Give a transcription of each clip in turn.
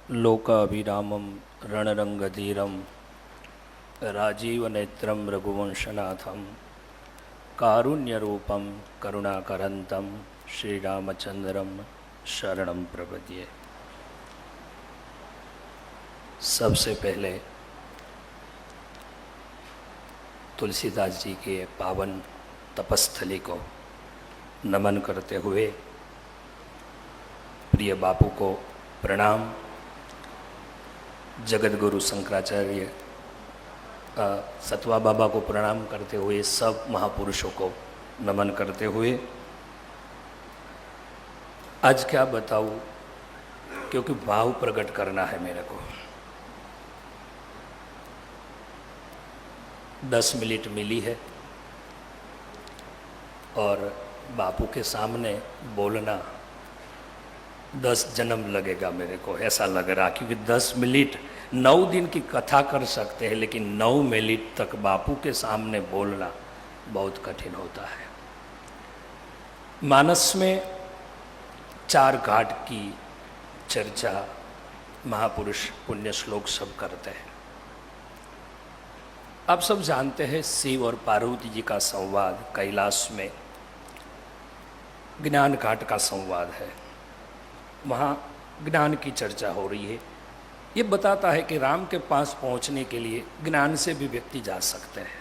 लोकाभिरामं रणरंगधीरं राजीवनेत्रं रघुवंशनाथं कारुण्यरूपं करुणाकरन्तं श्रीरामचंद्रं शरणं प्रपद्ये। सबसे पहले तुलसीदास जी के पावन तपस्थली को नमन करते हुए प्रिय बापू को प्रणाम, जगत गुरु शंकराचार्य सतवा बाबा को प्रणाम करते हुए सब महापुरुषों को नमन करते हुए आज क्या बताऊं, क्योंकि भाव प्रकट करना है मेरे को। 10 मिनट मिली है और बापू के सामने बोलना 10 जन्म लगेगा मेरे को, ऐसा लग रहा। क्योंकि 10 मिनट 9 दिन की कथा कर सकते हैं, लेकिन 9 मिनट तक बापू के सामने बोलना बहुत कठिन होता है। मानस में 4 घाट की चर्चा महापुरुष पुण्य श्लोक सब करते हैं। आप सब जानते हैं शिव और पार्वती जी का संवाद कैलाश में ज्ञान घाट का संवाद है। वहाँ ज्ञान की चर्चा हो रही है। ये बताता है कि राम के पास पहुँचने के लिए ज्ञान से भी व्यक्ति जा सकते हैं।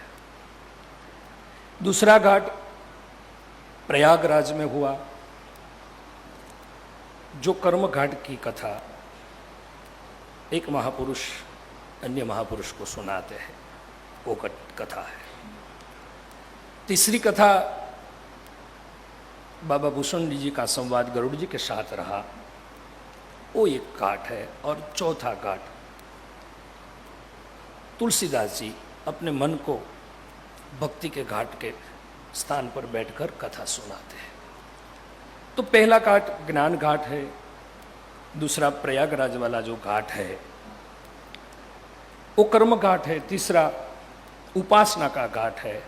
दूसरा घाट प्रयागराज में हुआ, जो कर्म घाट की कथा एक महापुरुष अन्य महापुरुष को सुनाते हैं, वो कथा है। तीसरी कथा बाबा भूषण जी का संवाद गरुड़ जी के साथ रहा, वो एक घाट है। और चौथा घाट तुलसीदास जी अपने मन को भक्ति के घाट के स्थान पर बैठकर कथा सुनाते हैं। तो पहला घाट ज्ञान घाट है, दूसरा प्रयागराज वाला जो घाट है वो कर्म घाट है, तीसरा उपासना का घाट है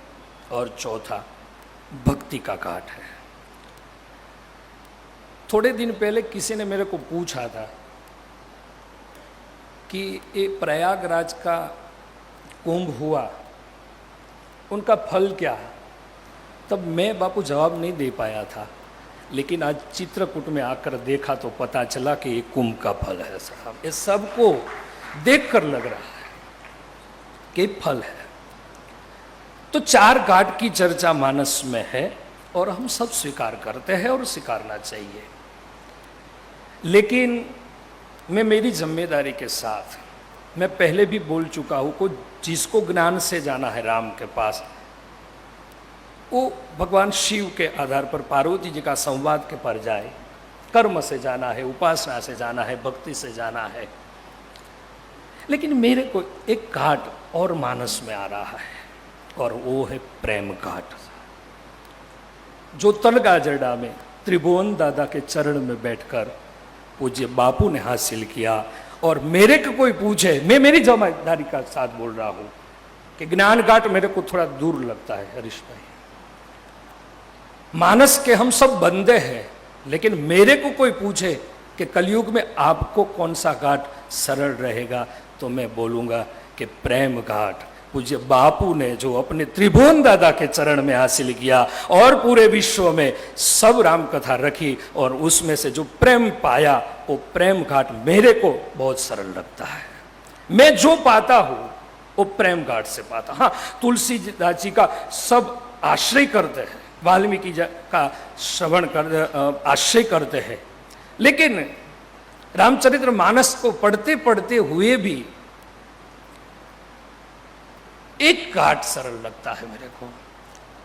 और चौथा भक्ति का घाट है। थोड़े दिन पहले किसी ने मेरे को पूछा था कि ये प्रयागराज का कुंभ हुआ, उनका फल क्या है। तब मैं बापू जवाब नहीं दे पाया था, लेकिन आज चित्रकूट में आकर देखा तो पता चला कि ये कुंभ का फल है साहब। ये सबको देखकर लग रहा है कि फल है। तो 4 घाट की चर्चा मानस में है और हम सब स्वीकार करते हैं और स्वीकारना चाहिए। लेकिन मैं मेरी जिम्मेदारी के साथ, मैं पहले भी बोल चुका हूँ को जिसको ज्ञान से जाना है राम के पास, वो भगवान शिव के आधार पर पार्वती जी का संवाद के पर जाए। कर्म से जाना है, उपासना से जाना है, भक्ति से जाना है। लेकिन मेरे को एक घाट और मानस में आ रहा है और वो है प्रेम घाट, जो तलगाजड़ा में त्रिभुवन दादा के चरण में बैठकर पूज्य बापू ने हासिल किया। और मेरे को कोई पूछे, मैं मेरी जिम्मेदारी का साथ बोल रहा हूं कि ज्ञान घाट मेरे को थोड़ा दूर लगता है हरीश भाई। मानस के हम सब बंदे हैं, लेकिन मेरे को कोई पूछे कि कलयुग में आपको कौन सा घाट सरल रहेगा, तो मैं बोलूंगा कि प्रेम घाट, पूज्य बापू ने जो अपने त्रिभुवन दादा के चरण में हासिल किया और पूरे विश्व में सब राम कथा रखी और उसमें से जो प्रेम पाया, वो प्रेम घाट मेरे को बहुत सरल लगता है। मैं जो पाता हूं वो प्रेम घाट से पाता। हाँ, तुलसीदास जी का सब आश्रय करते हैं, वाल्मीकि का श्रवण कर आश्रय करते हैं, लेकिन रामचरित्र मानस को पढ़ते पढ़ते हुए भी एक घाट सरल लगता है मेरे को।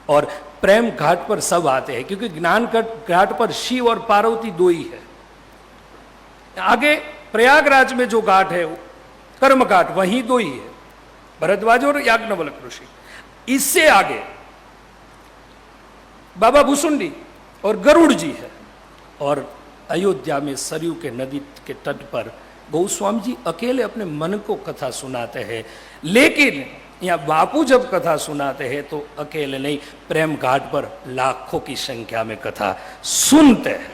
और प्रेम घाट पर सब आते हैं, क्योंकि ज्ञान घाट पर शिव और पार्वती 2 ही है। आगे प्रयागराज में जो घाट है कर्म घाट, वहीं 2 ही है, भरद्वाज और याज्ञवल्क्य ऋषि। इससे आगे बाबा भूसुंडी और गरुड़ जी है। और अयोध्या में सरयू के नदी के तट पर गोस्वामी जी अकेले अपने मन को कथा सुनाते हैं। लेकिन यहाँ बापू जब कथा सुनाते हैं तो अकेले नहीं, प्रेम घाट पर लाखों की संख्या में कथा सुनते हैं।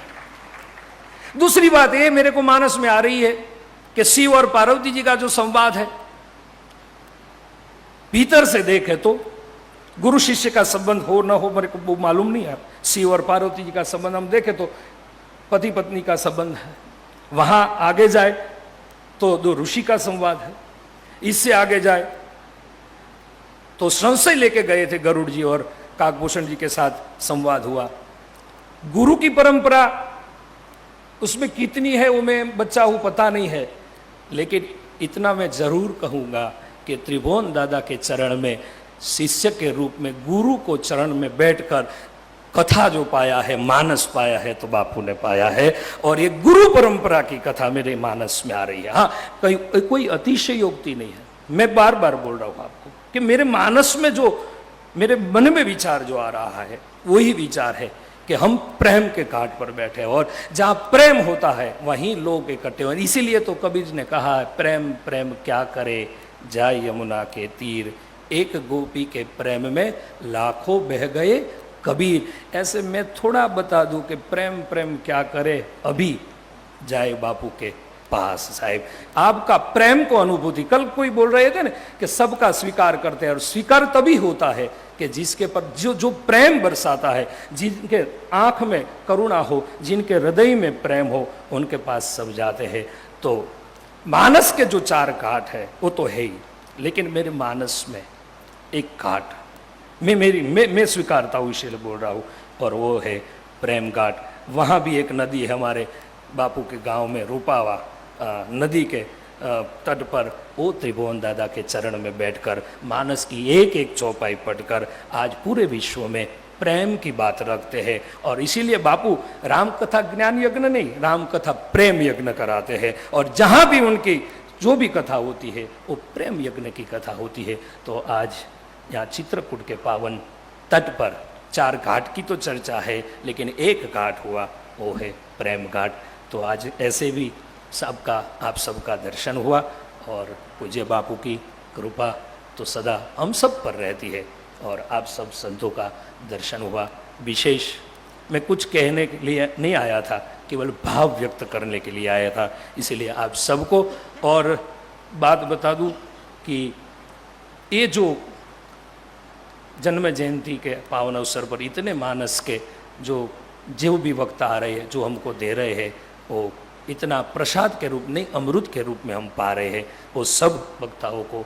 दूसरी बात ये मेरे को मानस में आ रही है कि शिव और पार्वती जी का जो संवाद है, भीतर से देखे तो गुरु शिष्य का संबंध हो न हो मेरे को वो मालूम नहीं है। शिव और पार्वती जी का संबंध हम देखें तो पति पत्नी का संबंध है। वहां आगे जाए तो दो ऋषि का संवाद है। इससे आगे जाए तो संशय लेके गए थे गरुड़ जी और काकभूषण जी के साथ संवाद हुआ। गुरु की परंपरा उसमें कितनी है वो मैं बच्चा हूं, पता नहीं है, लेकिन इतना मैं जरूर कहूंगा कि त्रिभुवन दादा के चरण में शिष्य के रूप में गुरु को चरण में बैठकर कथा जो पाया है, मानस पाया है, तो बापू ने पाया है। और ये गुरु परंपरा की कथा मेरे मानस में आ रही है। हाँ, कोई अतिशयोक्ति नहीं है। मैं बार बार बोल रहा हूं आपको कि मेरे मानस में जो, मेरे मन में विचार जो आ रहा है वही विचार है कि हम प्रेम के घाट पर बैठे, और जहां प्रेम होता है वहीं लोग इकट्ठे हो। इसीलिए तो कबीर ने कहा है, प्रेम प्रेम क्या करे जाय यमुना के तीर, एक गोपी के प्रेम में लाखों बह गए कबीर। ऐसे मैं थोड़ा बता दूं कि प्रेम प्रेम क्या करे, अभी जाए बापू के पास। साहिब, आपका प्रेम को अनुभूति, कल कोई बोल रहे थे ना कि सबका स्वीकार करते हैं, और स्वीकार तभी होता है कि जिसके पर जो प्रेम बरसाता है, जिनके आंख में करुणा हो, जिनके हृदय में प्रेम हो, उनके पास सब जाते हैं। तो मानस के जो 4 घाट है वो तो है ही, लेकिन मेरे मानस में एक घाट मैं स्वीकारता हूँ, इसलिए बोल रहा हूँ, और वो है प्रेम घाट। वहाँ भी एक नदी है हमारे बापू के गांव में, रूपावा नदी के तट पर वो त्रिभुवन दादा के चरण में बैठकर मानस की एक एक चौपाई पढ़कर आज पूरे विश्व में प्रेम की बात रखते हैं। और इसीलिए बापू राम कथा ज्ञान यज्ञ नहीं, राम कथा प्रेम यज्ञ कराते हैं। और जहाँ भी उनकी जो भी कथा होती है वो प्रेम यज्ञ की कथा होती है। तो आज यहाँ चित्रकूट के पावन तट पर 4 घाट की तो चर्चा है, लेकिन एक घाट हुआ, वो है प्रेम घाट। तो आज ऐसे भी सबका, आप सबका दर्शन हुआ, और पूज्य बापू की कृपा तो सदा हम सब पर रहती है, और आप सब संतों का दर्शन हुआ। विशेष मैं कुछ कहने के लिए नहीं आया था, केवल भाव व्यक्त करने के लिए आया था। इसीलिए आप सबको, और बात बता दूं कि ये जो जन्म जयंती के पावन अवसर पर इतने मानस के जो भी वक्ता आ रहे हैं, जो हमको दे रहे हैं, वो इतना प्रसाद के रूप नहीं, अमृत के रूप में हम पा रहे हैं। वो सब वक्ताओं को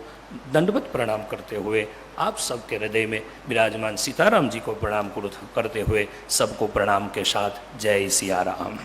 दंडवत प्रणाम करते हुए, आप सबके हृदय में विराजमान सीताराम जी को प्रणाम करते हुए, सबको प्रणाम के साथ जय सिया राम।